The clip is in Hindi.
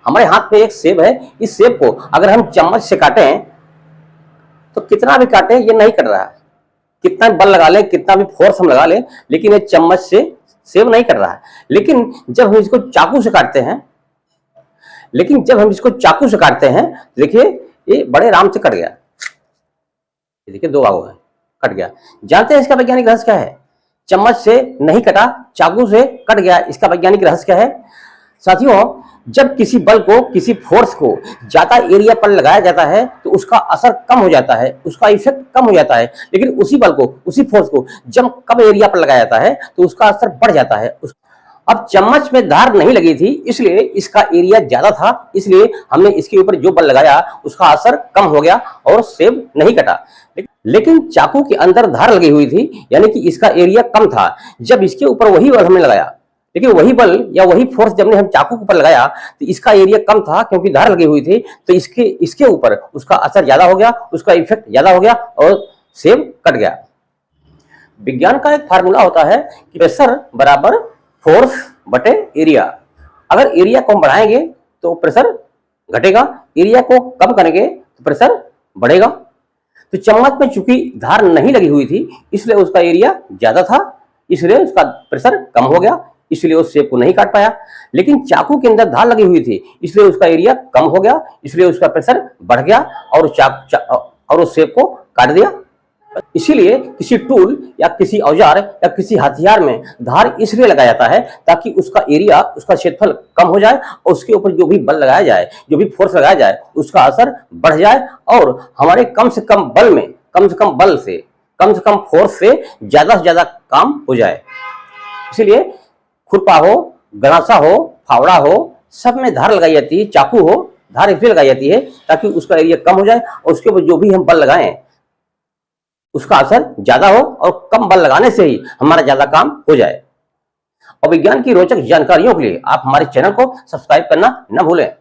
हमारे हाथ में एक सेब है, इस सेब को अगर हम चम्मच से काटें तो कितना भी काटें ये नहीं कट रहा है। कितना भी बल लगा लें, कितना भी फोर्स हम लगा लें, लेकिन ये चम्मच से सेब नहीं कट रहा है। लेकिन जब हम इसको चाकू से काटते हैं देखिए ये बड़े आराम से कट गया। देखिए 2 भागों में कट गया। जानते हैं इसका वैज्ञानिक रहस्य क्या है? चम्मच से नहीं कटा, चाकू से कट गया। इसका वैज्ञानिक रहस्य क्या है साथियों? जब किसी बल को, किसी फोर्स को ज्यादा एरिया पर लगाया जाता है तो उसका असर कम हो जाता है, उसका इफेक्ट कम हो जाता है। लेकिन उसी बल को, उसी फोर्स को जब कम एरिया पर लगाया जाता है तो उसका असर बढ़ जाता है। अब चम्मच में धार नहीं लगी थी, इसलिए इसका एरिया ज्यादा था, इसलिए हमने इसके ऊपर जो बल लगाया उसका असर कम हो गया और सेब नहीं कटा। लेकिन चाकू के अंदर धार लगी हुई थी, यानी कि इसका एरिया कम था। जब इसके ऊपर वही बल हमने लगाया, लेकिन वही बल या वही फोर्स जब हम चाकू के ऊपर लगाया तो इसका एरिया कम था क्योंकि धार लगी हुई थी, तो इसके ऊपर उसका असर ज्यादा हो गया, उसका इफेक्ट ज्यादा हो गया और सेब कट गया। विज्ञान का एक फार्मूला होता है कि प्रेशर बराबर फोर्स बटे एरिया। अगर एरिया को हम बढ़ाएंगे तो प्रेशर घटेगा, एरिया को कम करेंगे तो प्रेशर बढ़ेगा। तो चम्मच में चूंकि धार नहीं लगी हुई थी इसलिए उसका एरिया ज्यादा था, इसलिए उसका प्रेशर कम हो गया, इसलिए उस सेब को नहीं काट पाया। लेकिन चाकू के अंदर धार लगी हुई थी इसलिए उसका एरिया कम हो गया, इसलिए उसका प्रेशर बढ़ गया और उस सेब को काट दिया। इसीलिए किसी टूल या किसी औजार या किसी हथियार में धार इसलिए लगाया जाता है ताकि उसका एरिया, उसका क्षेत्रफल कम हो जाए और उसके ऊपर जो भी बल लगाया जाए, जो भी फोर्स लगाया जाए उसका असर बढ़ जाए और हमारे कम से कम बल में, कम से कम बल से, कम से कम फोर्स से ज्यादा काम हो जाए। इसीलिए खुरपा हो, गणासा हो, फावड़ा हो, सब में धार लगाई जाती है। चाकू हो, धार इसलिए लगाई जाती है ताकि उसका एरिया कम हो जाए और उसके ऊपर जो भी हम बल लगाएं उसका असर ज्यादा हो और कम बल लगाने से ही हमारा ज्यादा काम हो जाए। और विज्ञान की रोचक जानकारियों के लिए आप हमारे चैनल को सब्सक्राइब करना न भूलें।